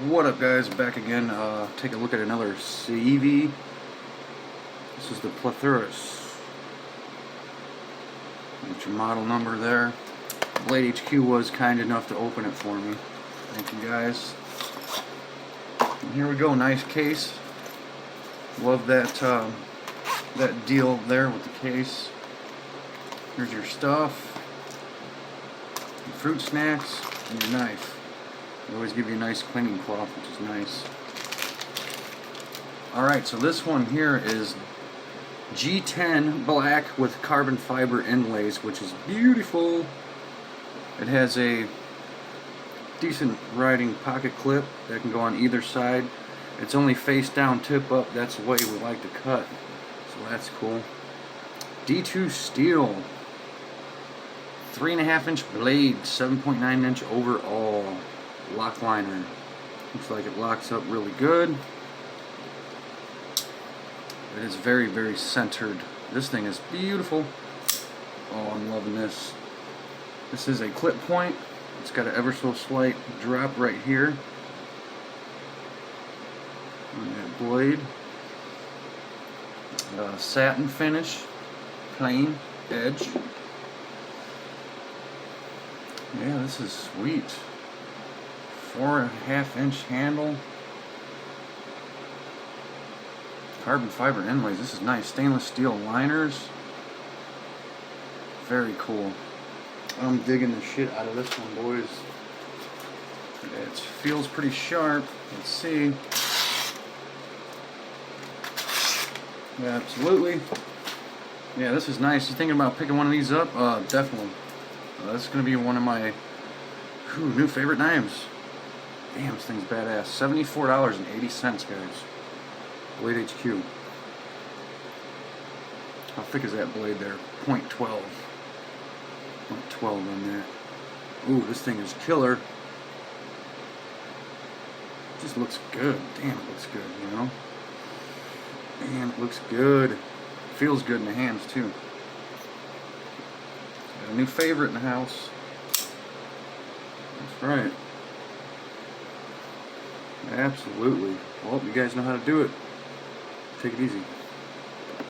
What up, guys? Back again. Take a look at another CIVIVI. This is the Plethiros. Get your model number there. Blade HQ was kind enough to open it for me. Thank you, guys. And here we go. Nice case. Love that that deal there with the case. Here's your stuff, your fruit snacks, and your knife. They always give you a nice cleaning cloth, which is nice. Alright, so this one here is G10 black with carbon fiber inlays, which is beautiful. It has a decent riding pocket clip that can go on either side. It's only face down, tip up. That's the way we like to cut, so that's cool. D2 steel, 3.5 inch blade, 7.9 inch overall. Lock liner. Looks like it locks up really good. It is very, very centered. This thing is beautiful. Oh, I'm loving this. This is a clip point. It's got an ever so slight drop right here on that blade. Satin finish, plain edge. Yeah, this is sweet. 4.5 inch handle. Carbon fiber inlays. This is nice. Stainless steel liners. Very cool. I'm digging the shit out of this one, boys. It feels pretty sharp. Let's see. Yeah, absolutely. Yeah, this is nice. You thinking about picking one of these up? Definitely. This is going to be one of my new favorite knives. Damn, this thing's badass. $74.80, guys. Blade HQ. How thick is that blade there? 0.12. 0.12 on that. Ooh, this thing is killer. Just looks good. Damn, it looks good, you know? Damn, it looks good. Feels good in the hands, too. Got a new favorite in the house. That's right. Absolutely. Well, you guys know how to do it. Take it easy.